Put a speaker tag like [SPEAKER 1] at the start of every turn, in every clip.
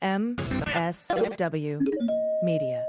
[SPEAKER 1] MSW Media.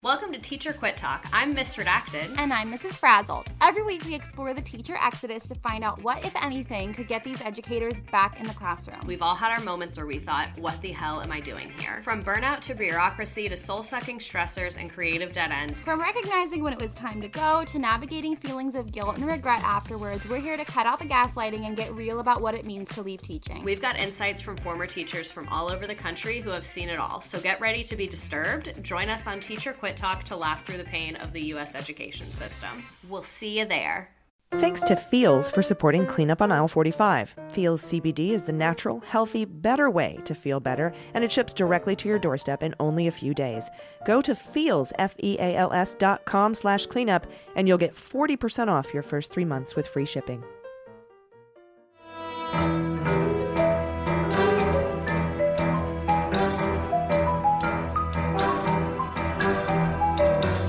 [SPEAKER 2] Welcome to Teacher Quit Talk. I'm Miss Redacted.
[SPEAKER 3] And I'm Mrs. Frazzled. Every week we explore the teacher exodus to find out what, if anything, could get these educators back in the classroom.
[SPEAKER 2] We've all had our moments where we thought, what the hell am I doing here? From burnout to bureaucracy to soul-sucking stressors and creative dead ends.
[SPEAKER 3] From recognizing when it was time to go to navigating feelings of guilt and regret afterwards, we're here to cut out the gaslighting and get real about what it means to leave teaching.
[SPEAKER 2] We've got insights from former teachers from all over the country who have seen it all. So get ready to be disturbed. Join us on Teacher Quit Talk to laugh through the pain of the U.S. education system. We'll see you there.
[SPEAKER 1] Thanks to Feels for supporting Cleanup on Aisle 45. Feels CBD is the natural, healthy, better way to feel better, and it ships directly to your doorstep in only a few days. Go to Feals, FEALS.com/cleanup, and you'll get 40% off your first 3 months with free shipping.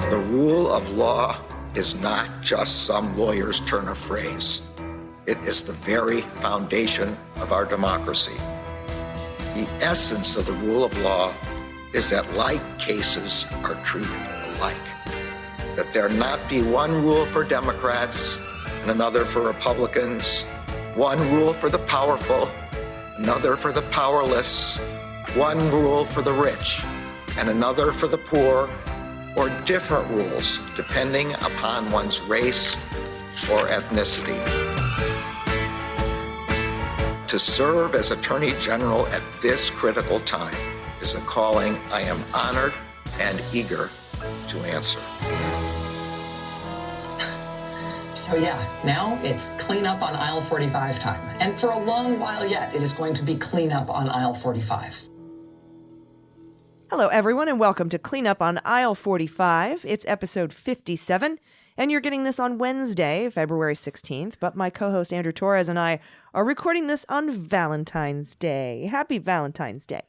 [SPEAKER 4] The rule of law is not just some lawyer's turn of phrase. It is the very foundation of our democracy. The essence of the rule of law is that like cases are treated alike. That there not be one rule for Democrats and another for Republicans, one rule for the powerful, another for the powerless, one rule for the rich and another for the poor, or different rules depending upon one's race or ethnicity. To serve as Attorney General at this critical time is a calling I am honored and eager to answer.
[SPEAKER 5] So yeah, now it's cleanup on aisle 45 time. And for a long while yet, it is going to be cleanup on aisle 45.
[SPEAKER 1] Hello, everyone, and welcome to Cleanup on Aisle 45. It's episode 57, and you're getting this on Wednesday, February 16th, but my co-host Andrew Torrez and I are recording this on Valentine's Day. Happy Valentine's Day.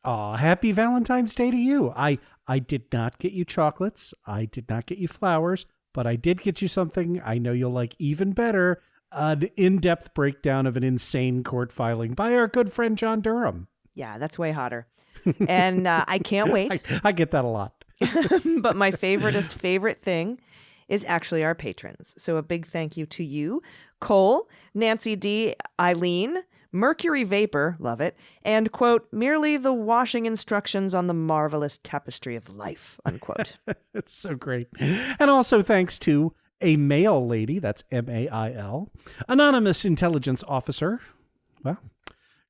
[SPEAKER 6] Aw, happy Valentine's Day to you. I did not get you chocolates. I did not get you flowers, but I did get you something I know you'll like even better, an in-depth breakdown of an insane court filing by our good friend John Durham.
[SPEAKER 1] Yeah, that's way hotter. And I can't wait.
[SPEAKER 6] I get that a lot.
[SPEAKER 1] But my favorite thing is actually our patrons. So a big thank you to you, Cole, Nancy D, Eileen, Mercury Vapor, love it, and, quote, merely the washing instructions on the marvelous tapestry of life, unquote.
[SPEAKER 6] It's so great. And also thanks to a mail lady, that's M-A-I-L, anonymous intelligence officer, well,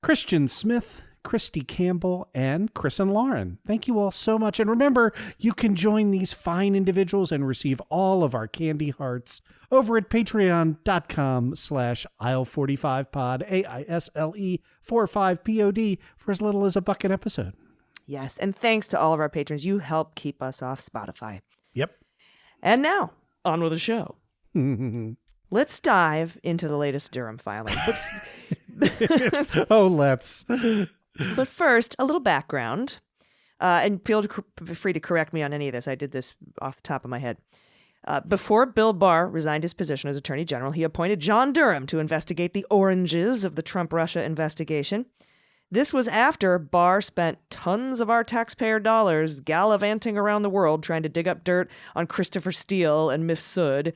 [SPEAKER 6] Christian Smith, Christy Campbell, and Chris and Lauren. Thank you all so much. And remember, you can join these fine individuals and receive all of our candy hearts over at patreon.com/aisle45pod, AISLE45POD, for as little as $1 an episode.
[SPEAKER 1] Yes, and thanks to all of our patrons. You help keep us off Spotify.
[SPEAKER 6] Yep.
[SPEAKER 1] And now, on with the show. Let's dive into the latest Durham filing.
[SPEAKER 6] Oh, let's.
[SPEAKER 1] But first, a little background, and feel free to correct me on any of this. I did this off the top of my head. Before Bill Barr resigned his position as Attorney General, he appointed John Durham to investigate the oranges of the Trump-Russia investigation. This was after Barr spent tons of our taxpayer dollars gallivanting around the world trying to dig up dirt on Christopher Steele and Mifsud,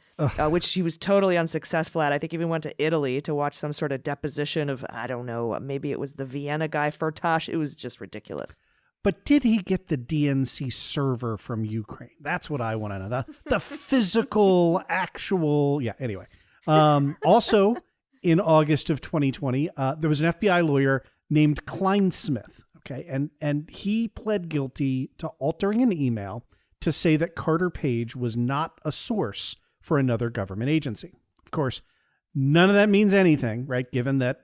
[SPEAKER 1] which he was totally unsuccessful at. I think he even went to Italy to watch some sort of deposition of, I don't know, maybe it was the Vienna guy, Firtash. It was just ridiculous.
[SPEAKER 6] But did he get the DNC server from Ukraine? That's what I want to know. The physical, actual, yeah, anyway. Also, in August of 2020, there was an FBI lawyer named Kleinsmith, okay, and he pled guilty to altering an email to say that Carter Page was not a source for another government agency. Of course, none of that means anything, right, given that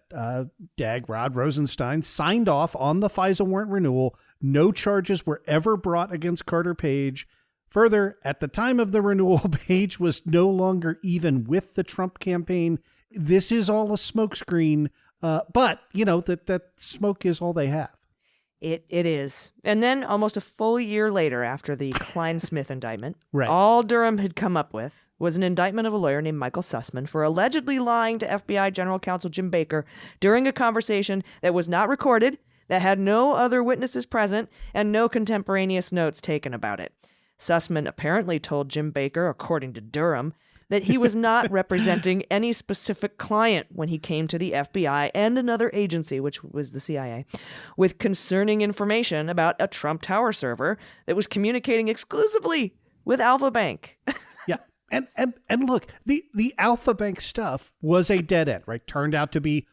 [SPEAKER 6] Rod Rosenstein signed off on the FISA warrant renewal. No charges were ever brought against Carter Page. Further, at the time of the renewal, Page was no longer even with the Trump campaign. This is all a smokescreen. But, you know, that smoke is all they have.
[SPEAKER 1] It is. And then almost a full year later, after the Kleinsmith indictment,
[SPEAKER 6] right,
[SPEAKER 1] all Durham had come up with was an indictment of a lawyer named Michael Sussman for allegedly lying to FBI General Counsel Jim Baker during a conversation that was not recorded, that had no other witnesses present, and no contemporaneous notes taken about it. Sussman apparently told Jim Baker, according to Durham, that he was not representing any specific client when he came to the FBI and another agency, which was the CIA, with concerning information about a Trump Tower server that was communicating exclusively with Alpha Bank.
[SPEAKER 6] Yeah. And look, the Alpha Bank stuff was a dead end, right? Turned out to be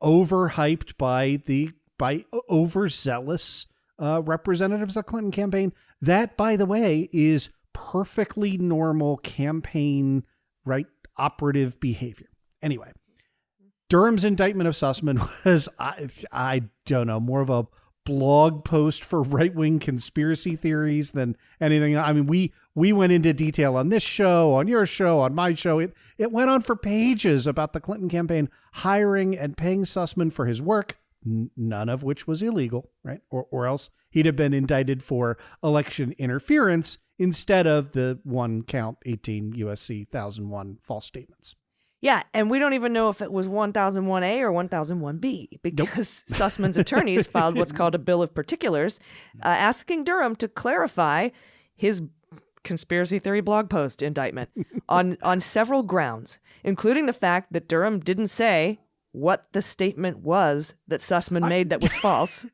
[SPEAKER 6] overhyped by overzealous representatives of the Clinton campaign. That, by the way, is perfectly normal campaign, right, operative behavior. Anyway, Durham's indictment of Sussman was, I don't know, more of a blog post for right-wing conspiracy theories than anything. I mean, we went into detail on this show, on your show, on my show. It went on for pages about the Clinton campaign hiring and paying Sussman for his work, none of which was illegal, right? Or else he'd have been indicted for election interference instead of the one count 18 USC 1001 false statements.
[SPEAKER 1] Yeah, and we don't even know if it was 1001A or 1001B because Sussman's attorneys filed what's called a bill of particulars, asking Durham to clarify his conspiracy theory blog post indictment on several grounds, including the fact that Durham didn't say what the statement was that Sussman made that was false.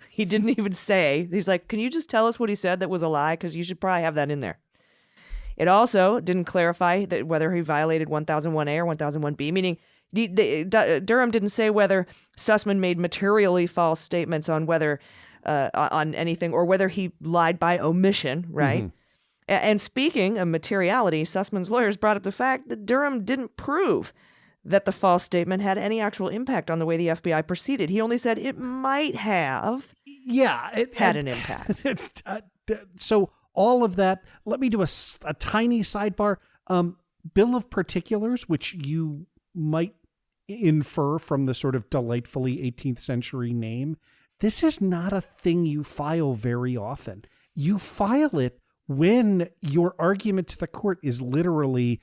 [SPEAKER 1] He didn't even say. He's like, can you just tell us what he said that was a lie? Because you should probably have that in there. It also didn't clarify that whether he violated 1001A or 1001B, meaning Durham didn't say whether Sussman made materially false statements on whether on anything or whether he lied by omission, right? Mm-hmm. And speaking of materiality, Sussman's lawyers brought up the fact that Durham didn't prove that the false statement had any actual impact on the way the FBI proceeded. He only said it might have had an impact.
[SPEAKER 6] So all of that, let me do a tiny sidebar. Bill of Particulars, which you might infer from the sort of delightfully 18th century name, this is not a thing you file very often. You file it when your argument to the court is literally,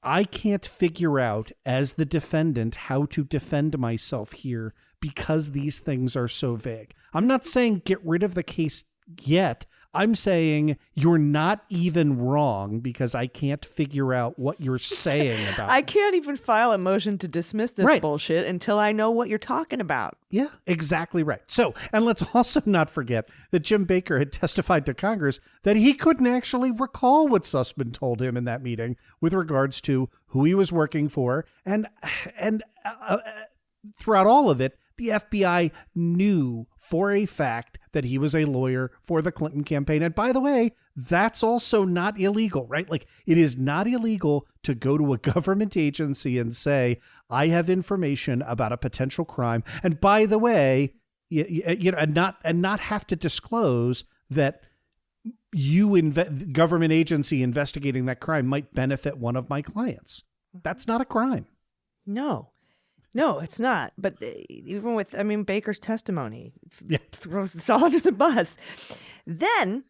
[SPEAKER 6] I can't figure out as the defendant how to defend myself here because these things are so vague. I'm not saying get rid of the case yet. I'm saying you're not even wrong because I can't figure out what you're saying about
[SPEAKER 1] I can't even file a motion to dismiss this bullshit until I know what you're talking about.
[SPEAKER 6] Yeah, exactly right. So, and let's also not forget that Jim Baker had testified to Congress that he couldn't actually recall what Sussman told him in that meeting with regards to who he was working for. And throughout all of it, the FBI knew for a fact that he was a lawyer for the Clinton campaign. And by the way, that's also not illegal, right? Like, it is not illegal to go to a government agency and say, I have information about a potential crime. And by the way, you know, and not have to disclose that government agency investigating that crime might benefit one of my clients. That's not a crime.
[SPEAKER 1] No, it's not. But even with, Baker's testimony throws this all under the bus. Then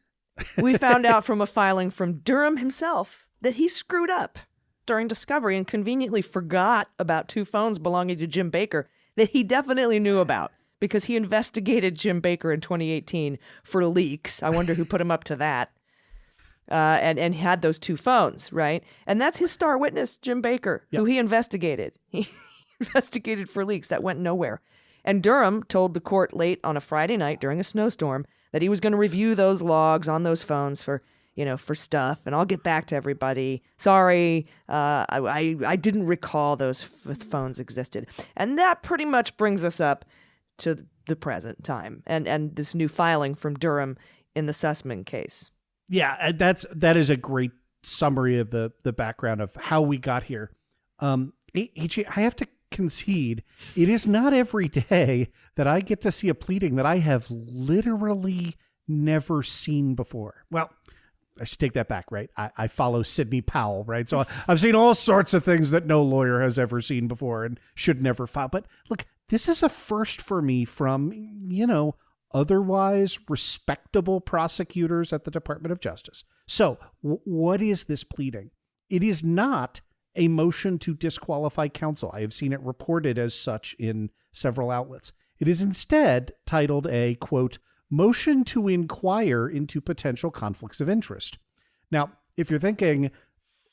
[SPEAKER 1] we found out from a filing from Durham himself that he screwed up during discovery and conveniently forgot about 2 phones belonging to Jim Baker that he definitely knew about because he investigated Jim Baker in 2018 for leaks. I wonder who put him up to that. And had those 2 phones, right? And that's his star witness, Jim Baker, who he investigated. He investigated for leaks that went nowhere. And Durham told the court late on a Friday night during a snowstorm that he was going to review those logs on those phones for stuff, and I'll get back to everybody. Sorry, I didn't recall those phones existed. And that pretty much brings us up to the present time and this new filing from Durham in the Sussman case.
[SPEAKER 6] Yeah, that is a great summary of the background of how we got here. AJ, I have to concede, it is not every day that I get to see a pleading that I have literally never seen before. Well, I should take that back, right? I follow Sidney Powell, right? So I've seen all sorts of things that no lawyer has ever seen before and should never file. But look, this is a first for me from, otherwise respectable prosecutors at the Department of Justice. So what is this pleading? It is not a motion to disqualify counsel. I have seen it reported as such in several outlets. It is instead titled a, quote, motion to inquire into potential conflicts of interest. Now, if you're thinking,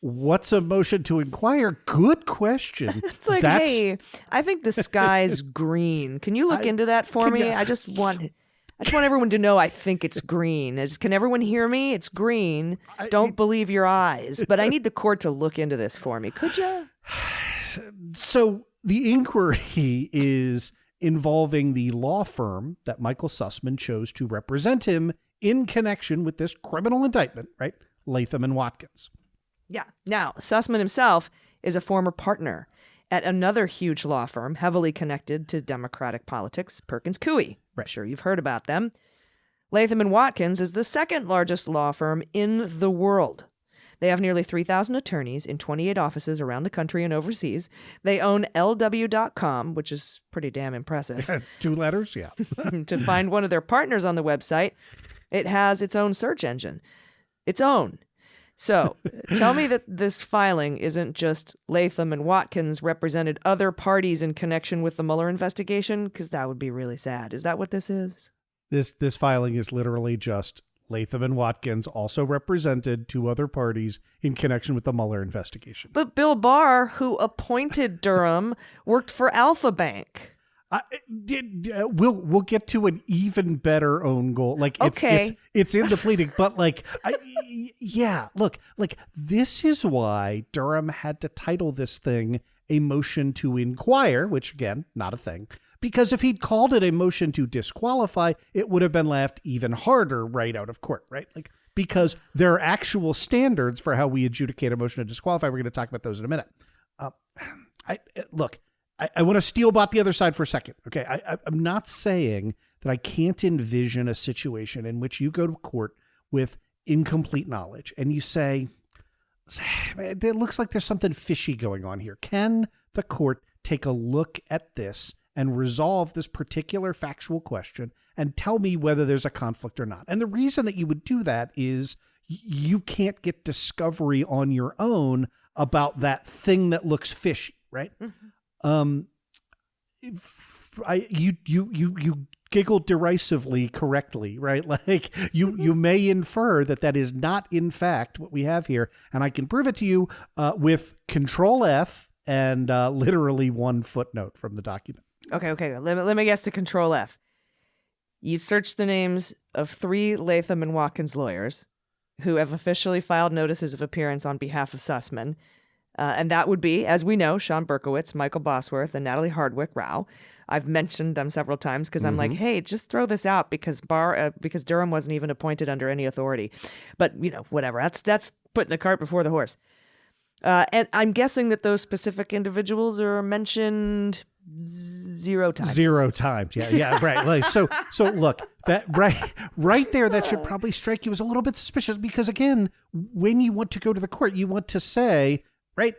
[SPEAKER 6] what's a motion to inquire? Good question.
[SPEAKER 1] It's like, hey, I think the sky's green. Can you look into that for me? I just want everyone to know I think it's green. Can everyone hear me? It's green. Don't believe your eyes. But I need the court to look into this for me. Could you?
[SPEAKER 6] So the inquiry is involving the law firm that Michael Sussman chose to represent him in connection with this criminal indictment, right? Latham and Watkins.
[SPEAKER 1] Yeah. Now, Sussman himself is a former partner at another huge law firm heavily connected to Democratic politics, Perkins Coie.
[SPEAKER 6] Right.
[SPEAKER 1] I'm sure you've heard about them. Latham and Watkins is the second largest law firm in the world. They have nearly 3,000 attorneys in 28 offices around the country and overseas. They own LW.com, which is pretty damn impressive.
[SPEAKER 6] 2 letters, yeah.
[SPEAKER 1] To find one of their partners on the website, it has its own search engine. Its own. So tell me that this filing isn't just Latham and Watkins represented other parties in connection with the Mueller investigation, because that would be really sad. Is that what this is?
[SPEAKER 6] This filing is literally just Latham and Watkins also represented 2 other parties in connection with the Mueller investigation.
[SPEAKER 1] But Bill Barr, who appointed Durham, worked for Alpha Bank.
[SPEAKER 6] We'll get to an even better own goal. Like it's in the pleading, but look, this is why Durham had to title this thing a motion to inquire, which again, not a thing. Because if he'd called it a motion to disqualify, it would have been left even harder right out of court, right? Like, because there are actual standards for how we adjudicate a motion to disqualify. We're going to talk about those in a minute. I want to steel bot the other side for a second. Okay. I'm not saying that I can't envision a situation in which you go to court with incomplete knowledge and you say, it looks like there's something fishy going on here. Can the court take a look at this and resolve this particular factual question and tell me whether there's a conflict or not? And the reason that you would do that is you can't get discovery on your own about that thing that looks fishy, right? Mm-hmm. You giggled derisively correctly, right? Like you may infer that is not in fact what we have here, and I can prove it to you with Control F and literally 1 footnote from the document.
[SPEAKER 1] Okay. Let me guess to Control F. You searched the names of 3 Latham and Watkins lawyers who have officially filed notices of appearance on behalf of Sussman. And that would be, as we know, Sean Berkowitz, Michael Bosworth, and Natalie Hardwick Rao. I've mentioned them several times because I'm like, hey, just throw this out because Durham wasn't even appointed under any authority. But, whatever. That's putting the cart before the horse. And I'm guessing that those specific individuals are mentioned 0 times.
[SPEAKER 6] 0 times. Yeah, right. Like, so look, that right there, that should probably strike you as a little bit suspicious because, again, when you want to go to the court, you want to say, right,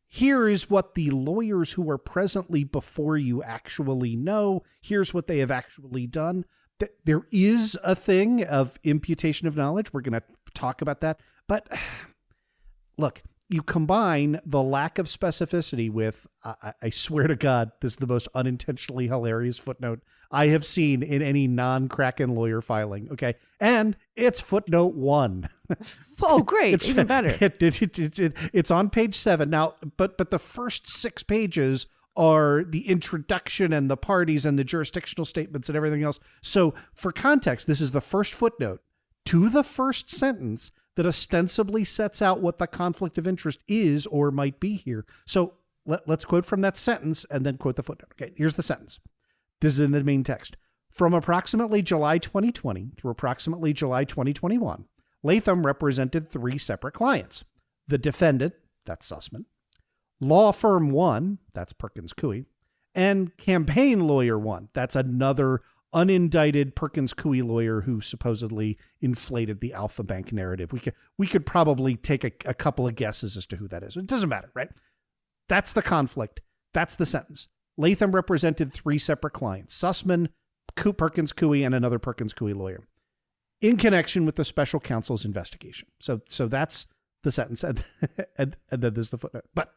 [SPEAKER 6] here is what the lawyers who are presently before you actually know. Here's what they have actually done. There is a thing of imputation of knowledge. We're going to talk about that. But look, you combine the lack of specificity with, I swear to God, this is the most unintentionally hilarious footnote I have seen in any non-Kraken lawyer filing. Okay. And it's footnote 1.
[SPEAKER 1] Oh, great. Even better.
[SPEAKER 6] It's on page 7. Now, but the first 6 pages are the introduction and the parties and the jurisdictional statements and everything else. So for context, this is the first footnote to the first sentence that ostensibly sets out what the conflict of interest is or might be here. So let's quote from that sentence and then quote the footnote. Okay, here's the sentence. This is in the main text. From approximately July 2020 through approximately July 2021, Latham represented 3 separate clients. The defendant, that's Sussman, law firm 1, that's Perkins Coie, and campaign lawyer 1, that's another unindicted Perkins Coie lawyer who supposedly inflated the Alpha Bank narrative. We could probably take a couple of guesses as to who that is. It doesn't matter, right? That's the conflict. That's the sentence. Latham represented 3 separate clients, Sussman, Perkins Coie, and another Perkins Coie lawyer, in connection with the special counsel's investigation. So that's the sentence, and then there's the footnote. But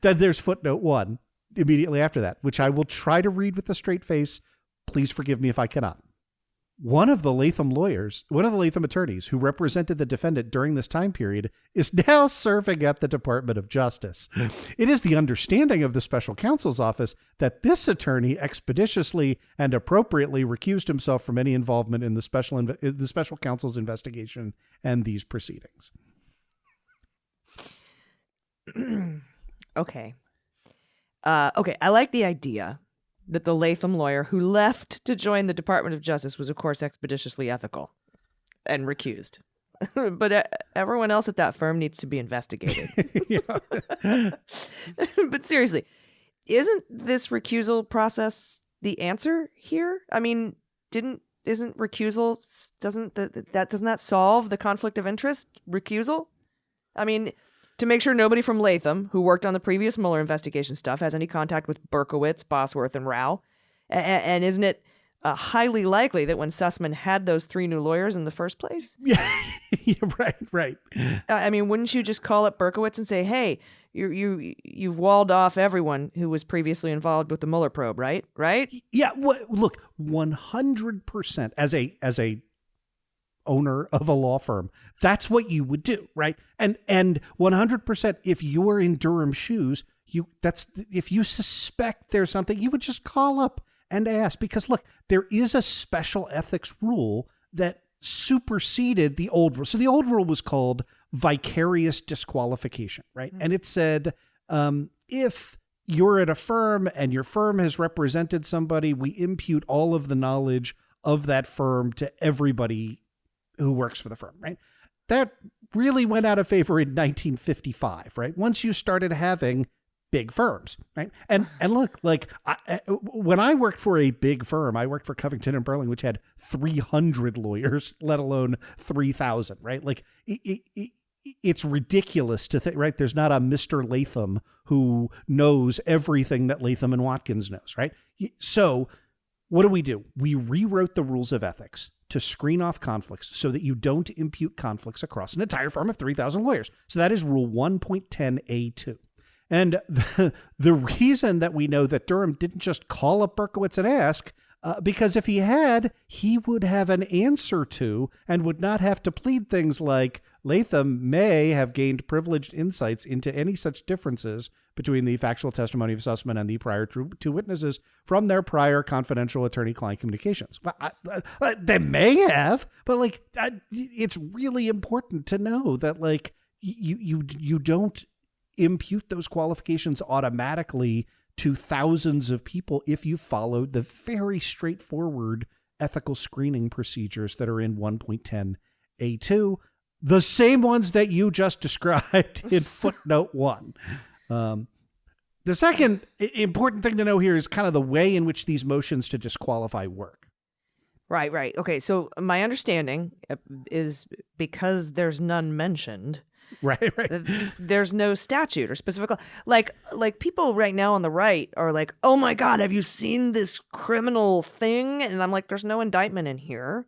[SPEAKER 6] then there's footnote 1 immediately after that, which I will try to read with a straight face. Please forgive me if I cannot. One of the Latham attorneys who represented the defendant during this time period is now serving at the Department of Justice. It is the understanding of the special counsel's office that this attorney expeditiously and appropriately recused himself from any involvement in the special counsel's investigation and these proceedings.
[SPEAKER 1] Okay. I like the idea that the Latham lawyer who left to join the Department of Justice was, of course, expeditiously ethical and recused. But everyone else at that firm needs to be investigated. But seriously, isn't this recusal process the answer here? I mean, doesn't that solve the conflict of interest? Recusal? I mean, to make sure nobody from Latham, who worked on the previous Mueller investigation stuff, has any contact with Berkowitz, Bosworth, and Rao. And isn't it highly likely that when Sussman had those 3 new lawyers in the first place?
[SPEAKER 6] Yeah, right.
[SPEAKER 1] I mean, wouldn't you just call up Berkowitz and say, hey, you've walled off everyone who was previously involved with the Mueller probe, right? Right?
[SPEAKER 6] Yeah, look, 100% as a owner of a law firm, that's what you would do, right? And 100%, if you are in Durham's shoes, if you suspect there's something, you would just call up and ask, because look, there is a special ethics rule that superseded the old rule. So the old rule was called vicarious disqualification, right? Mm-hmm. And it said, if you're at a firm and your firm has represented somebody, we impute all of the knowledge of that firm to everybody who works for the firm, right? That really went out of favor in 1955, right? Once you started having big firms, right? And look, like when I worked for a big firm, I worked for Covington & Burling, which had 300 lawyers, let alone 3,000, right? Like it's ridiculous to think, right? There's not a Mr. Latham who knows everything that Latham and Watkins knows, right? So what do? We rewrote the rules of ethics to screen off conflicts so that you don't impute conflicts across an entire firm of 3,000 lawyers. So that is Rule 1.10A2. And the reason that we know that Durham didn't just call up Berkowitz and ask, because if he had, he would have an answer to and would not have to plead things like Latham may have gained privileged insights into any such differences between the factual testimony of Sussman and the prior 2 witnesses from their prior confidential attorney-client communications. Well, they may have, but like it's really important to know that like you don't impute those qualifications automatically to thousands of people if you followed the very straightforward ethical screening procedures that are in 1.10A2, the same ones that you just described in footnote 1. The second important thing to know here is kind of the way in which these motions to disqualify work.
[SPEAKER 1] Right. Okay, so my understanding is because there's none mentioned.
[SPEAKER 6] Right.
[SPEAKER 1] There's no statute or specific, like people right now on the right are like, oh my God, have you seen this criminal thing? And I'm like, there's no indictment in here.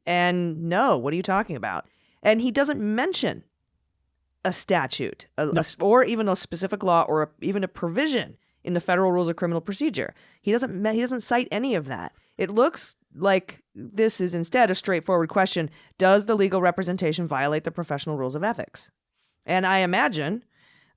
[SPEAKER 1] And no, what are you talking about? And he doesn't mention a statute or even a specific law or even a provision in the Federal Rules of Criminal Procedure. He doesn't cite any of that. It looks like this is instead a straightforward question. Does the legal representation violate the professional rules of ethics? And I imagine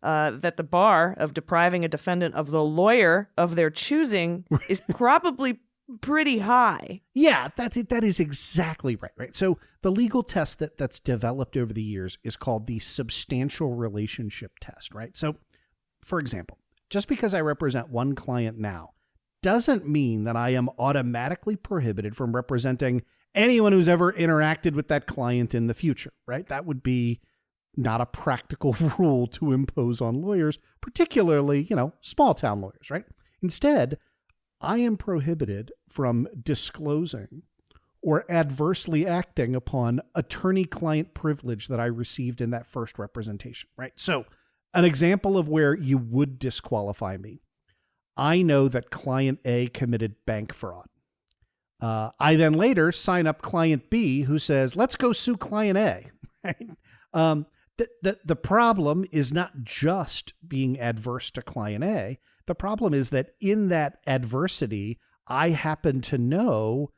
[SPEAKER 1] that the bar of depriving a defendant of the lawyer of their choosing is probably pretty high.
[SPEAKER 6] Yeah, that is exactly right. So the legal test that's developed over the years is called the substantial relationship test, right? So, for example, just because I represent one client now doesn't mean that I am automatically prohibited from representing anyone who's ever interacted with that client in the future, right? That would be not a practical rule to impose on lawyers, particularly, small town lawyers, right? Instead, I am prohibited from disclosing or adversely acting upon attorney-client privilege that I received in that first representation, right? So an example of where you would disqualify me. I know that client A committed bank fraud. I then later sign up client B who says, let's go sue client A. Right? The problem is not just being adverse to client A. The problem is that in that adversity, I happen to know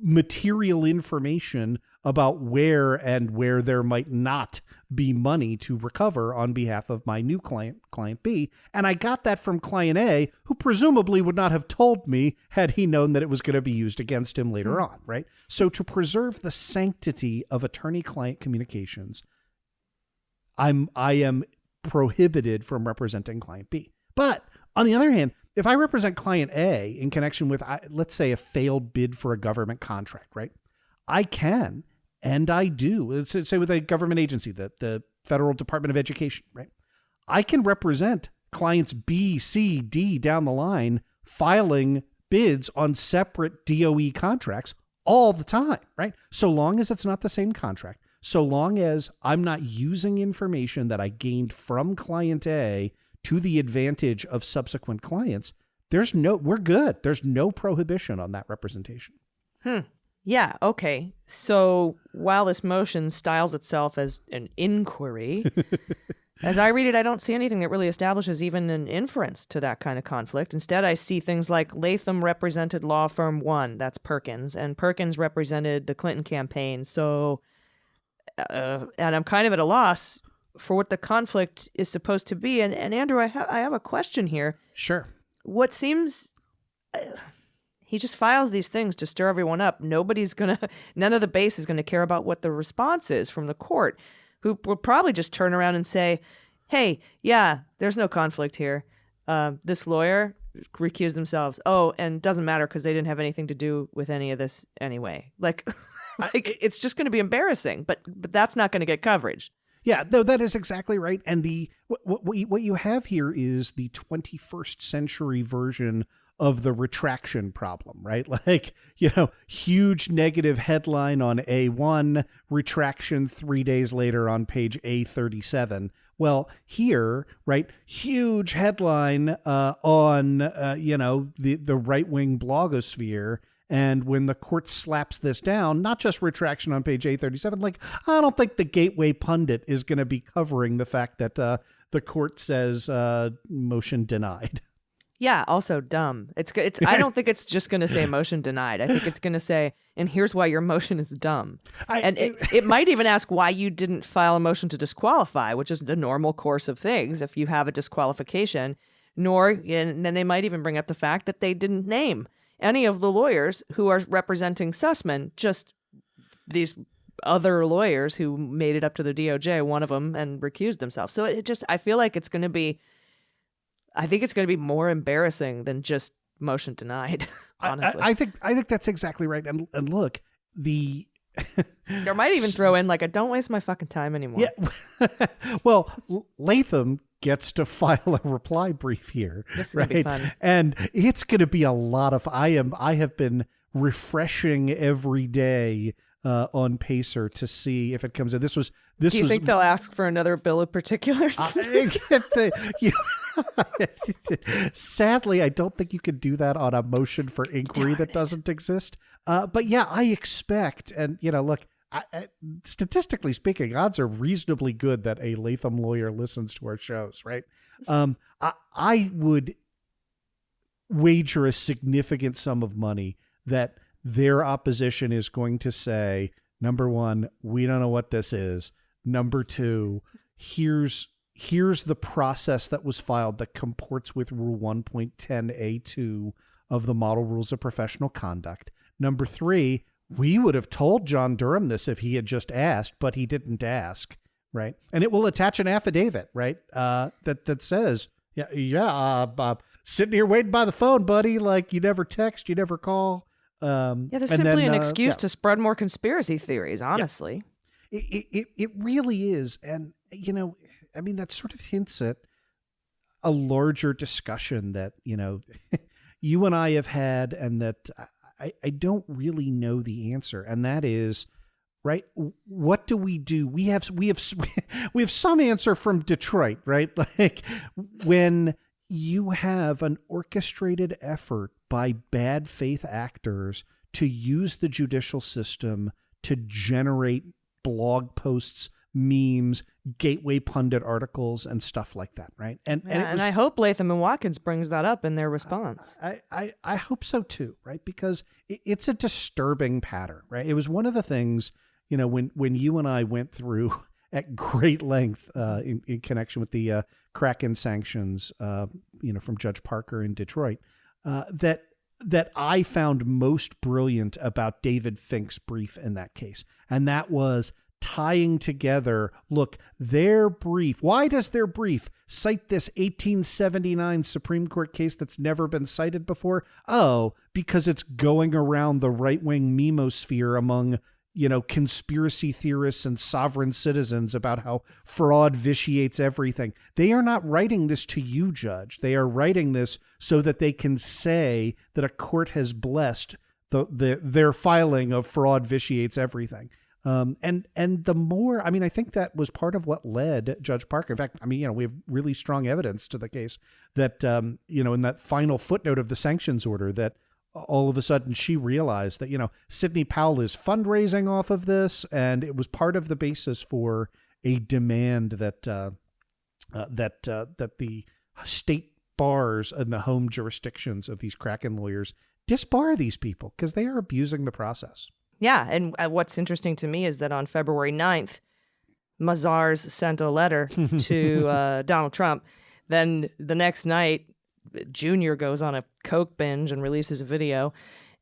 [SPEAKER 6] material information about where there might not be money to recover on behalf of my new client B. And I got that from client A, who presumably would not have told me had he known that it was going to be used against him later on, right? So to preserve the sanctity of attorney-client communications, I am prohibited from representing client B. But on the other hand, if I represent client A in connection with, let's say, a failed bid for a government contract, right? I can, and I do, let's say with a government agency, the Federal Department of Education, right? I can represent clients B, C, D down the line filing bids on separate DOE contracts all the time, right? So long as it's not the same contract, so long as I'm not using information that I gained from client A to the advantage of subsequent clients, we're good. There's no prohibition on that representation.
[SPEAKER 1] Yeah, okay. So while this motion styles itself as an inquiry, as I read it, I don't see anything that really establishes even an inference to that kind of conflict. Instead, I see things like Latham represented law firm 1, that's Perkins, and Perkins represented the Clinton campaign. So, and I'm kind of at a loss for what the conflict is supposed to be. And Andrew, I have a question here.
[SPEAKER 6] Sure.
[SPEAKER 1] What seems... he just files these things to stir everyone up. None of the base is going to care about what the response is from the court, who will probably just turn around and say, hey, yeah, there's no conflict here. This lawyer recused themselves. Oh, and it doesn't matter because they didn't have anything to do with any of this anyway. It's just going to be embarrassing, but that's not going to get coverage.
[SPEAKER 6] Yeah, no, that is exactly right. And what you have here is the 21st century version of the retraction problem, right? Huge negative headline on A1, retraction 3 days later on page A37. Well, here, right, huge headline on, the right-wing blogosphere. And when the court slaps this down, not just retraction on page A37, I don't think the Gateway Pundit is going to be covering the fact that the court says motion denied.
[SPEAKER 1] Yeah, also dumb. It's. I don't think it's just going to say motion denied. I think it's going to say, and here's why your motion is dumb. It might even ask why you didn't file a motion to disqualify, which is the normal course of things if you have a disqualification. And then they might even bring up the fact that they didn't name any of the lawyers who are representing Sussman, just these other lawyers who made it up to the DOJ, one of them, and recused themselves. So I feel like it's going to be, I think it's going to be more embarrassing than just motion denied, honestly.
[SPEAKER 6] I think that's exactly right. And look, there
[SPEAKER 1] might even throw in don't waste my fucking time anymore.
[SPEAKER 6] Yeah. Well, Latham gets to file a reply brief here.
[SPEAKER 1] This is going to be fun.
[SPEAKER 6] And it's going to be a lot of, I have been refreshing every day on Pacer to see if it comes in. Do you
[SPEAKER 1] think they'll ask for another bill of particulars?
[SPEAKER 6] Sadly, I don't think you can do that on a motion for inquiry that doesn't exist. But yeah, I expect, and look, statistically speaking, odds are reasonably good that a Latham lawyer listens to our shows, right? I would wager a significant sum of money that their opposition is going to say, number one, we don't know what this is. Number two, here's the process that was filed that comports with Rule 1.10A2 of the Model Rules of Professional Conduct. Number three, we would have told John Durham this if he had just asked, but he didn't ask, right? And it will attach an affidavit, right? That says, sitting here waiting by the phone, buddy, you never text, you never call.
[SPEAKER 1] That's simply an excuse to spread more conspiracy theories, honestly.
[SPEAKER 6] Yeah. It really is. And, that sort of hints at a larger discussion that, you and I have had, and that I don't really know the answer. And that is, right, what do? We have some answer from Detroit, right? When you have an orchestrated effort by bad faith actors to use the judicial system to generate blog posts memes, gateway pundit articles, and stuff like that, right? And
[SPEAKER 1] I hope Latham and Watkins brings that up in their response.
[SPEAKER 6] I hope so too, right? Because it's a disturbing pattern, right? It was one of the things, when you and I went through at great length in connection with the Kraken sanctions, from Judge Parker in Detroit, that I found most brilliant about David Fink's brief in that case. And that was tying together, look, their brief. Why does their brief cite this 1879 Supreme Court case that's never been cited before? Oh, because it's going around the right-wing memosphere among conspiracy theorists and sovereign citizens about how fraud vitiates everything. They are not writing this to you, Judge. They are writing this so that they can say that a court has blessed their filing of fraud vitiates everything. And the more, I think that was part of what led Judge Parker. In fact, we have really strong evidence to the case that, in that final footnote of the sanctions order, that all of a sudden she realized that, Sidney Powell is fundraising off of this. And it was part of the basis for a demand that the state bars and the home jurisdictions of these Kraken lawyers disbar these people because they are abusing the process.
[SPEAKER 1] Yeah, and what's interesting to me is that on February 9th, Mazars sent a letter to Donald Trump. Then the next night, Junior goes on a coke binge and releases a video.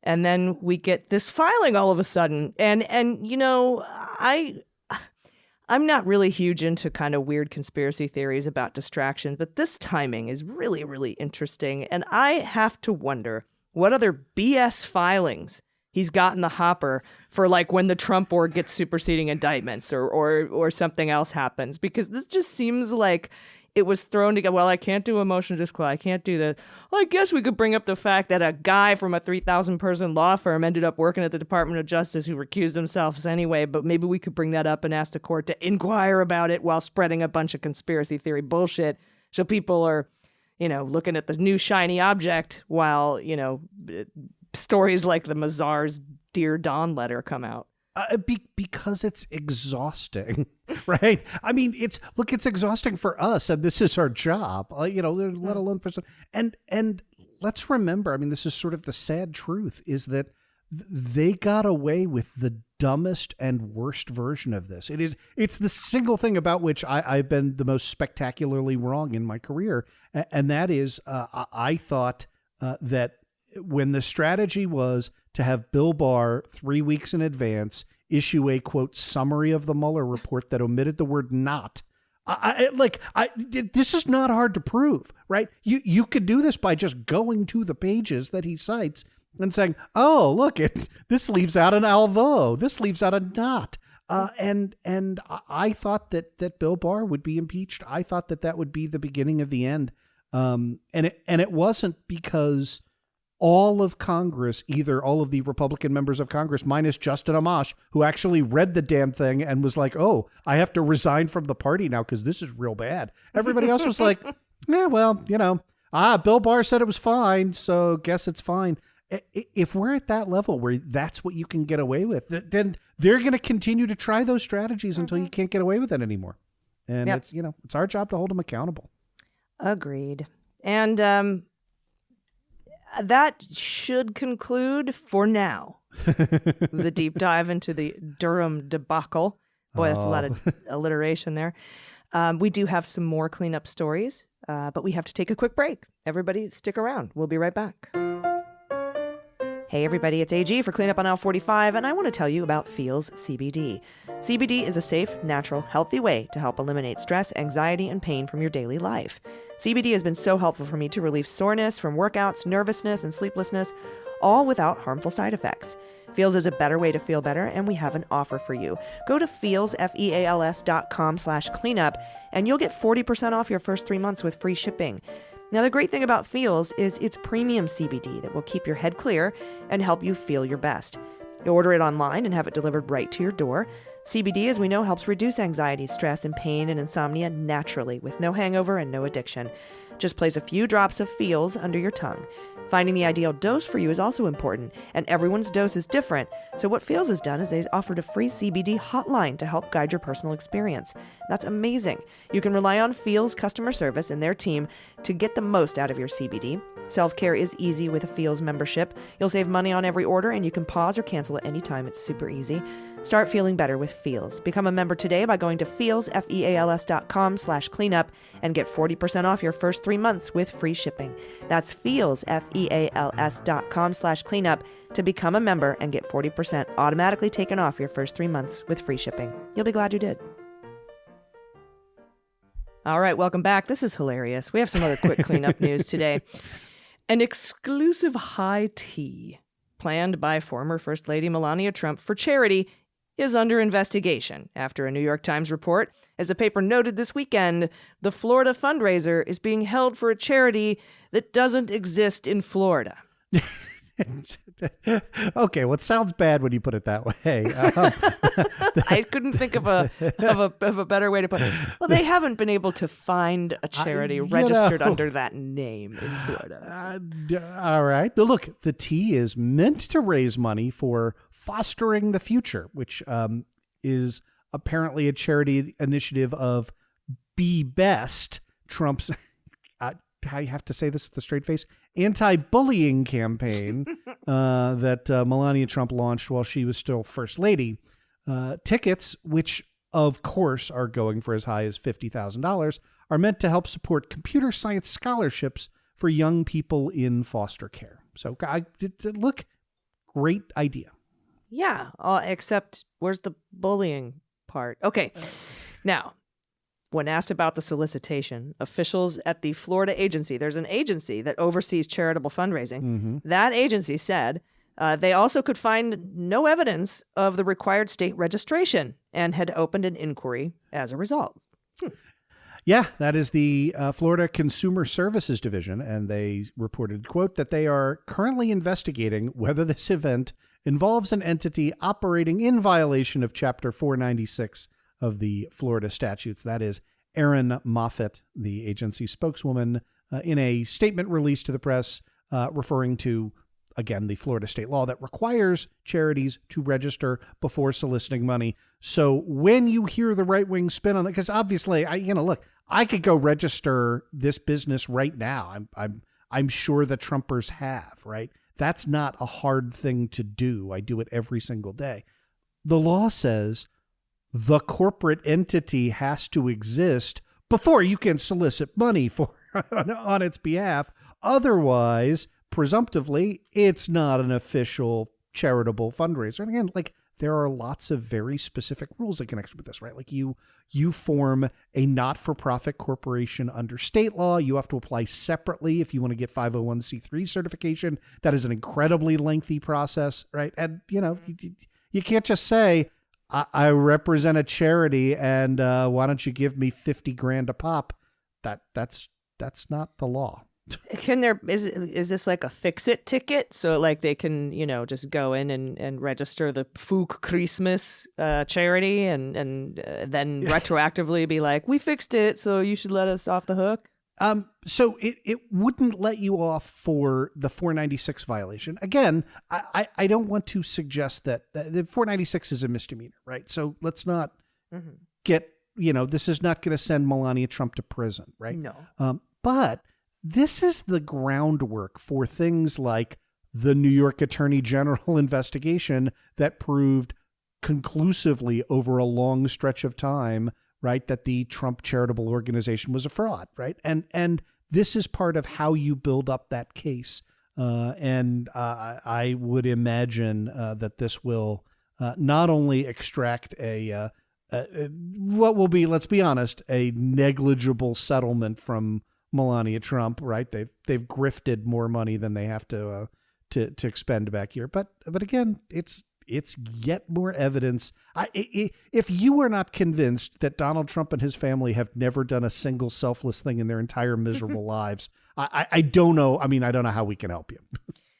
[SPEAKER 1] And then we get this filing all of a sudden. And I'm not really huge into kind of weird conspiracy theories about distraction, but this timing is really, really interesting. And I have to wonder what other BS filings he's got in the hopper for when the Trump board gets superseding indictments or something else happens, because this just seems like it was thrown together. Well, I can't do a motion to disqualify. I can't do that. Well, I guess we could bring up the fact that a guy from a 3,000 person law firm ended up working at the Department of Justice who recused himself anyway, but maybe we could bring that up and ask the court to inquire about it while spreading a bunch of conspiracy theory bullshit. So people are, looking at the new shiny object while, stories like the Mazars Dear Don letter come out.
[SPEAKER 6] Because it's exhausting, right? It's exhausting for us, and this is our job, let alone person. And let's remember, this is sort of the sad truth, is that they got away with the dumbest and worst version of this. It's the single thing about which I've been the most spectacularly wrong in my career, and that is, I thought that when the strategy was to have Bill Barr 3 weeks in advance issue a, quote, summary of the Mueller report that omitted the word not. This is not hard to prove, right? You could do this by just going to the pages that he cites and saying, oh, look, this leaves out an although, this leaves out a not. And I thought that Bill Barr would be impeached. I thought that would be the beginning of the end. And it wasn't because all of Congress, either all of the Republican members of Congress, minus Justin Amash, who actually read the damn thing and was like, oh, I have to resign from the party now because this is real bad. Everybody else was like, yeah, well, Bill Barr said it was fine, so guess it's fine. If we're at that level where that's what you can get away with, then they're going to continue to try those strategies until you can't get away with it anymore. And it's our job to hold them accountable.
[SPEAKER 1] Agreed. And that should conclude for now the deep dive into the Durham debacle. Boy, that's a lot of alliteration there. We do have some more cleanup stories, but we have to take a quick break. Everybody stick around. We'll be right back. Hey everybody, it's AG for Cleanup on Aisle 45, and I want to tell you about Feels CBD. CBD is a safe, natural, healthy way to help eliminate stress, anxiety, and pain from your daily life. CBD has been so helpful for me to relieve soreness from workouts, nervousness, and sleeplessness, all without harmful side effects. Feels is a better way to feel better, and we have an offer for you. Go to Feels, FEALS.com/cleanup, and you'll get 40% off your first 3 months with free shipping. Now, the great thing about Feels is it's premium CBD that will keep your head clear and help you feel your best. You order it online and have it delivered right to your door. CBD, as we know, helps reduce anxiety, stress, and pain and insomnia naturally with no hangover and no addiction. Just place a few drops of Feels under your tongue. Finding the ideal dose for you is also important, and everyone's dose is different. So what Feels has done is they've offered a free CBD hotline to help guide your personal experience. That's amazing. You can rely on Feels customer service and their team to get the most out of your CBD. Self-care is easy with a Feels membership. You'll save money on every order, and you can pause or cancel at any time. It's super easy. Start feeling better with Feels. Become a member today by going to Feels, FEALS.com/cleanup and get 40% off your first 3 months with free shipping. That's Feels, FEALS.com/cleanup to become a member and get 40% automatically taken off your first 3 months with free shipping. You'll be glad you did. All right, welcome back. This is hilarious. We have some other quick cleanup news today. An exclusive high tea planned by former First Lady Melania Trump for charity is under investigation after a New York Times report. As the paper noted this weekend, the Florida fundraiser is being held for a charity that doesn't exist in Florida.
[SPEAKER 6] Okay, well, it sounds bad when you put it that way.
[SPEAKER 1] I couldn't think of a better way to put it. Well, they haven't been able to find a charity registered under that name in Florida.
[SPEAKER 6] All right. But look, the tea is meant to raise money for Fostering the Future, which is apparently a charity initiative of Be Best, Trump's, I have to say this with a straight face, anti-bullying campaign that Melania Trump launched while she was still First Lady. Tickets, which of course are going for as high as $50,000, are meant to help support computer science scholarships for young people in foster care. So, look, great idea.
[SPEAKER 1] Yeah, except where's the bullying part? Okay, now, when asked about the solicitation, officials at the Florida agency, there's an agency that oversees charitable fundraising, that agency said they also could find no evidence of the required state registration and had opened an inquiry as a result.
[SPEAKER 6] Yeah, that is the Florida Consumer Services Division, and they reported, quote, that they are currently investigating whether this event involves an entity operating in violation of Chapter 496 of the Florida statutes. That is Erin Moffitt, the agency spokeswoman, in a statement released to the press, referring to, again, the Florida state law that requires charities to register before soliciting money. So when you hear the right-wing spin on it, because obviously, look, I could go register this business right now. I'm sure the Trumpers have, right? That's not a hard thing to do. I do it every single day. The law says the corporate entity has to exist before you can solicit money for on its behalf. Otherwise, presumptively, it's not an official charitable fundraiser. And again, like, there are lots of very specific rules in connection with this, right? Like you form a not-for-profit corporation under state law. You have to apply separately if you want to get 501c3 certification. That is an incredibly lengthy process, right? And, you can't just say, I represent a charity and why don't you give me $50,000 a pop? That's not the law.
[SPEAKER 1] Is this like a fix-it ticket? So like they can, just go in and register the Fook Christmas charity and then retroactively be like, we fixed it, so you should let us off the hook?
[SPEAKER 6] So it wouldn't let you off for the 496 violation. Again, I don't want to suggest that the 496 is a misdemeanor, right? So let's not get, this is not going to send Melania Trump to prison, right?
[SPEAKER 1] No.
[SPEAKER 6] But this is the groundwork for things like the New York Attorney General investigation that proved conclusively over a long stretch of time, right, that the Trump charitable organization was a fraud, right? And this is part of how you build up that case. I would imagine that this will not only extract what will be, let's be honest, a negligible settlement from Melania Trump, right? They've grifted more money than they have to expend back here. But again, it's yet more evidence. If you are not convinced that Donald Trump and his family have never done a single selfless thing in their entire miserable lives, I don't know. I mean, I don't know how we can help you.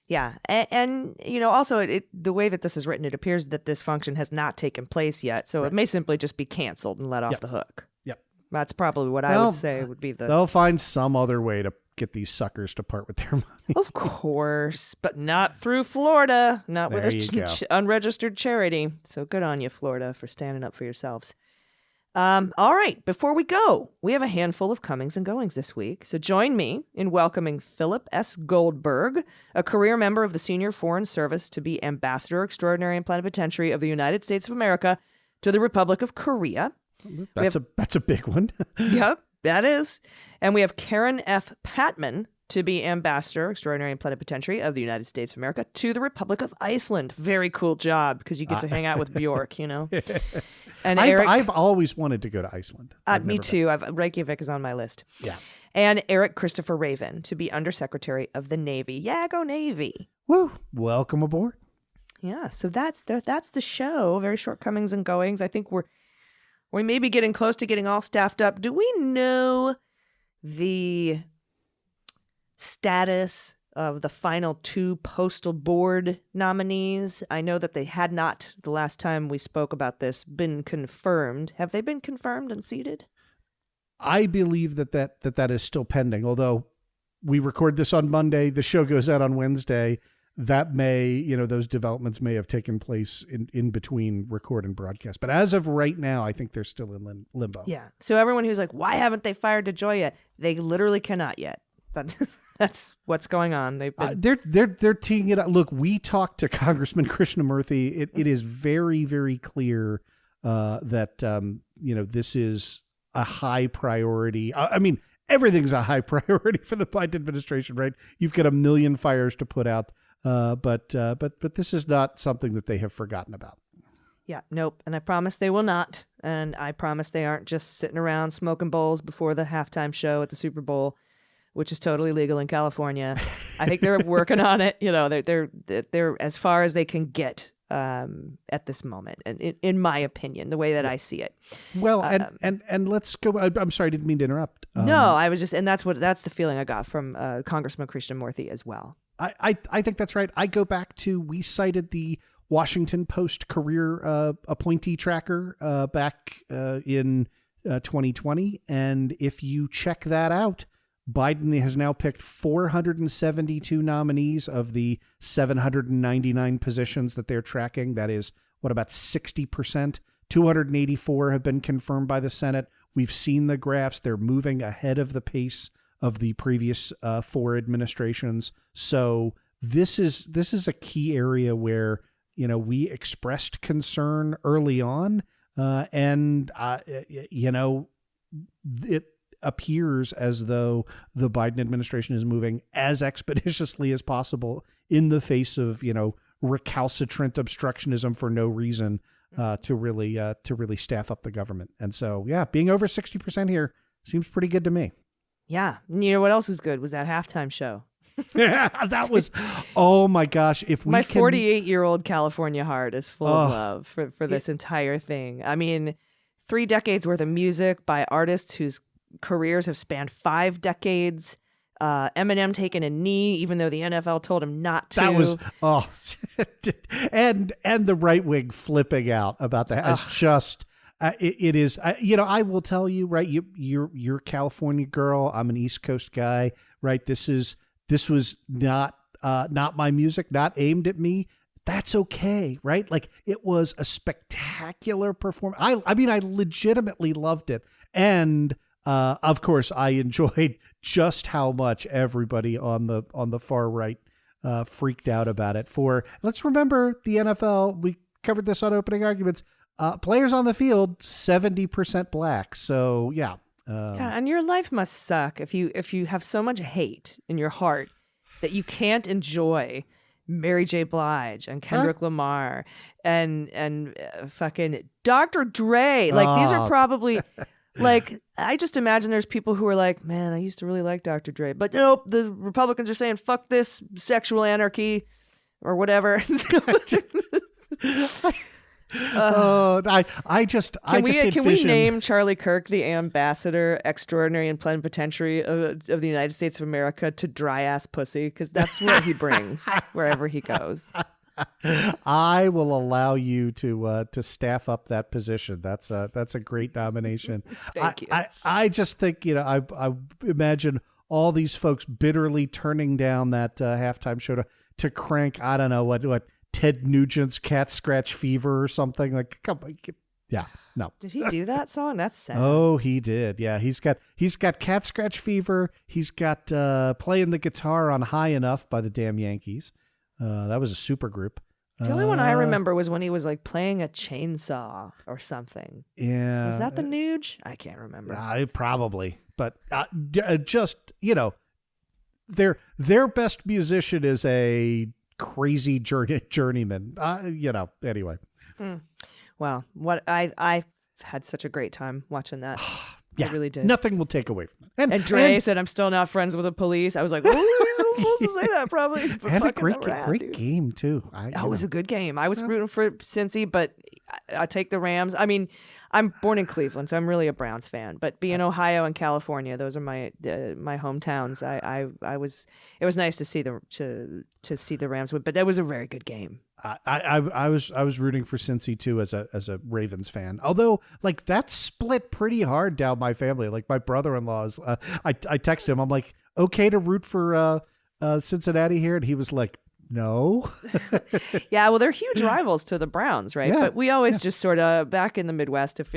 [SPEAKER 1] Yeah. And also the way that this is written, it appears that this function has not taken place yet. So It may simply just be canceled and let off the hook.
[SPEAKER 6] Yep.
[SPEAKER 1] That's probably what I would say would be the...
[SPEAKER 6] They'll find some other way to get these suckers to part with their money.
[SPEAKER 1] Of course, but not through Florida. Not with
[SPEAKER 6] There
[SPEAKER 1] a unregistered charity. So good on you, Florida, for standing up for yourselves. All right, before we go, we have a handful of comings and goings this week. So join me in welcoming Philip S. Goldberg, a career member of the Senior Foreign Service, to be Ambassador Extraordinary and Plenipotentiary of the United States of America to the Republic of Korea.
[SPEAKER 6] That's a big one.
[SPEAKER 1] Yep, that is. And we have Karen F. Patman to be Ambassador Extraordinary and Plenipotentiary of the United States of America to the Republic of Iceland. Very cool job, because you get to hang out with Bjork, you know. And
[SPEAKER 6] I've always wanted to go to Iceland.
[SPEAKER 1] Me too. Reykjavik is on my list.
[SPEAKER 6] Yeah.
[SPEAKER 1] And Eric Christopher Raven to be Undersecretary of the Navy. Yeah, go Navy.
[SPEAKER 6] Woo! Welcome aboard.
[SPEAKER 1] Yeah. So that's the show. Very short comings and goings. I think we may be getting close to getting all staffed up. Do we know the status of the final 2 postal board nominees? I know that they had not, the last time we spoke about this, been confirmed. Have they been confirmed and seated?
[SPEAKER 6] I believe that is still pending, although we record this on Monday, the show goes out on Wednesday. That may, those developments may have taken place in between record and broadcast. But as of right now, I think they're still in limbo.
[SPEAKER 1] Yeah. So everyone who's like, why haven't they fired DeJoy yet? They literally cannot yet. That's what's going on.
[SPEAKER 6] They're teeing it up. Look, we talked to Congressman Krishnamurthy. It is very, very clear that this is a high priority. I mean, everything's a high priority for the Biden administration, right? You've got a million fires to put out, but this is not something that they have forgotten about.
[SPEAKER 1] Yeah, nope. And I promise they will not. And I promise they aren't just sitting around smoking bowls before the halftime show at the Super Bowl, which is totally legal in California. I think they're working on it. They're as far as they can get at this moment, and in my opinion, the way that I see it.
[SPEAKER 6] Well, and let's go. I'm sorry, I didn't mean to interrupt.
[SPEAKER 1] No, I was just, and that's the feeling I got from Congressman Krishnamurthy as well.
[SPEAKER 6] I think that's right. I go back to, we cited the Washington Post career appointee tracker back in 2020, and if you check that out, Biden has now picked 472 nominees of the 799 positions that they're tracking. That is, about 60%? 284 have been confirmed by the Senate. We've seen the graphs. They're moving ahead of the pace of the previous 4 administrations. So this is a key area where, we expressed concern early on, and it appears as though the Biden administration is moving as expeditiously as possible in the face of, recalcitrant obstructionism for no reason, to really staff up the government. And so, yeah, being over 60% here seems pretty good to me.
[SPEAKER 1] Yeah. You know what else was good was that halftime show.
[SPEAKER 6] Yeah, that was, oh my gosh. If we
[SPEAKER 1] My 48-year-old California heart is full of love for this entire thing. I mean, 3 decades worth of music by artists whose careers have spanned 5 decades. Eminem taking a knee, even though the NFL told him not to.
[SPEAKER 6] That was and the right wing flipping out about that. It's just it is. I will tell you, right? You're a California girl. I'm an East Coast guy, right? This was not my music, not aimed at me. That's okay, right? Like, it was a spectacular performance. I mean, I legitimately loved it, and of course, I enjoyed just how much everybody on the far right freaked out about it. Let's remember the NFL. We covered this on opening arguments. Players on the field, 70% black. So yeah.
[SPEAKER 1] God, and your life must suck if you have so much hate in your heart that you can't enjoy Mary J. Blige and Kendrick Lamar and fucking Dr. Dre. Like, these are probably. Like, I just imagine there's people who are like, man, I used to really like Dr. Dre, but nope, the Republicans are saying, fuck this sexual anarchy or whatever. Can we name Charlie Kirk the Ambassador Extraordinary and Plenipotentiary of the United States of America to dry ass pussy? Because that's what he brings wherever he goes.
[SPEAKER 6] I will allow you to staff up that position. That's a great nomination.
[SPEAKER 1] Thank you.
[SPEAKER 6] I just think, I imagine all these folks bitterly turning down that halftime show to crank, I don't know, what Ted Nugent's Cat Scratch Fever or something. Like, come on. Yeah, no.
[SPEAKER 1] Did he do that song? That's sad.
[SPEAKER 6] Oh, he did. Yeah, he's got Cat Scratch Fever. He's got Playing the Guitar on High Enough by the Damn Yankees. That was a super group.
[SPEAKER 1] The only one I remember was when he was like playing a chainsaw or something.
[SPEAKER 6] Yeah.
[SPEAKER 1] Was that the Nuge? I can't remember.
[SPEAKER 6] Probably. But just, their best musician is a crazy journeyman. Anyway.
[SPEAKER 1] Well, what I had such a great time watching that.
[SPEAKER 6] Yeah,
[SPEAKER 1] I really did.
[SPEAKER 6] Nothing will take away from it.
[SPEAKER 1] And Dre said, "I'm still not friends with the police." I was like, "Oh, you're supposed to say that, probably." But
[SPEAKER 6] and a
[SPEAKER 1] fucking
[SPEAKER 6] great game too.
[SPEAKER 1] It was a good game. I was rooting for Cincy, but I take the Rams. I mean, I'm born in Cleveland, so I'm really a Browns fan. But being Ohio and California, those are my hometowns. It was nice to see the Rams win, but that was a very good game.
[SPEAKER 6] I was rooting for Cincy too as a Ravens fan. Although like that split pretty hard down my family. Like my brother-in-law is. I texted him. I'm like, okay to root for Cincinnati here, and he was like, no.
[SPEAKER 1] Yeah, well, they're huge rivals to the Browns, right?
[SPEAKER 6] Yeah,
[SPEAKER 1] but we always just sort of back in the Midwest, if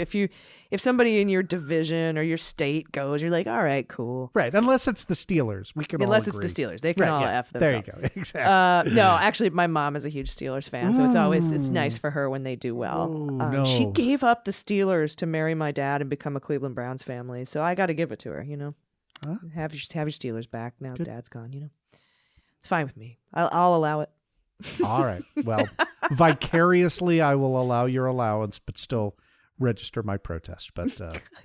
[SPEAKER 1] somebody in your division or your state goes, you're like, all right, cool.
[SPEAKER 6] Right, unless it's the Steelers, we can
[SPEAKER 1] unless
[SPEAKER 6] all agree.
[SPEAKER 1] it's the Steelers, they can all F themselves.
[SPEAKER 6] There you go, exactly.
[SPEAKER 1] No, actually, my mom is a huge Steelers fan, so it's nice for her when they do well.
[SPEAKER 6] No.
[SPEAKER 1] She gave up the Steelers to marry my dad and become a Cleveland Browns family, so I got to give it to her. Huh? Have your Steelers back now. Good. Dad's gone. It's fine with me. I'll allow it.
[SPEAKER 6] All right. Well, vicariously, I will allow your allowance, but still register my protest. But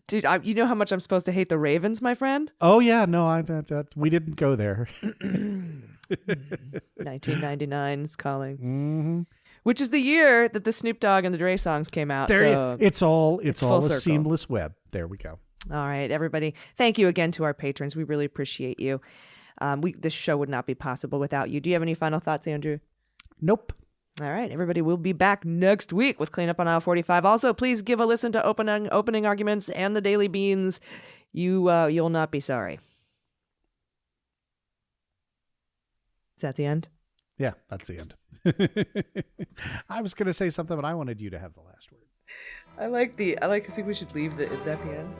[SPEAKER 1] dude, you know how much I'm supposed to hate the Ravens, my friend?
[SPEAKER 6] Oh yeah, no, we didn't go there.
[SPEAKER 1] 1999 is calling,
[SPEAKER 6] mm-hmm.
[SPEAKER 1] Which is the year that the Snoop Dogg and the Dre songs came out. So
[SPEAKER 6] it's all a
[SPEAKER 1] circle.
[SPEAKER 6] seamless web. There we go.
[SPEAKER 1] All right, everybody. Thank you again to our patrons. We really appreciate you. This show would not be possible without you. Do you have any final thoughts, Andrew?
[SPEAKER 6] Nope.
[SPEAKER 1] All right, everybody. We'll be back next week with Cleanup on Aisle 45. Also, please give a listen to opening arguments and the Daily Beans. You'll not be sorry. Is that the end?
[SPEAKER 6] Yeah, that's the end. I was going to say something, but I wanted you to have the last word.
[SPEAKER 1] I think we should leave is that the end?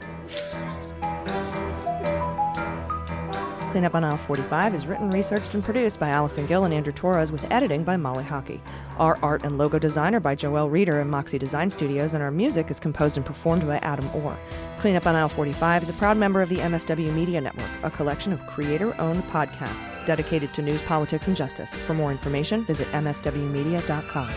[SPEAKER 1] Cleanup on Aisle 45 is written, researched, and produced by Allison Gill and Andrew Torrez with editing by Molly Hockey. Our art and logo design are by Joelle Reeder and Moxie Design Studios, and our music is composed and performed by Adam Orr. Cleanup on Aisle 45 is a proud member of the MSW Media Network, a collection of creator-owned podcasts dedicated to news, politics, and justice. For more information, visit mswmedia.com.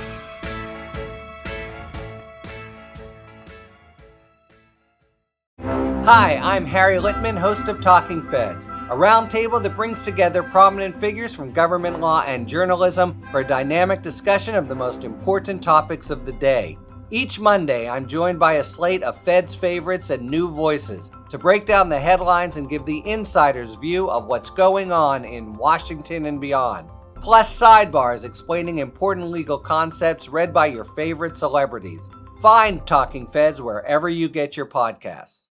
[SPEAKER 7] Hi, I'm Harry Littman, host of Talking Feds, a roundtable that brings together prominent figures from government law and journalism for a dynamic discussion of the most important topics of the day. Each Monday, I'm joined by a slate of Feds favorites and new voices to break down the headlines and give the insider's view of what's going on in Washington and beyond. Plus sidebars explaining important legal concepts read by your favorite celebrities. Find Talking Feds wherever you get your podcasts.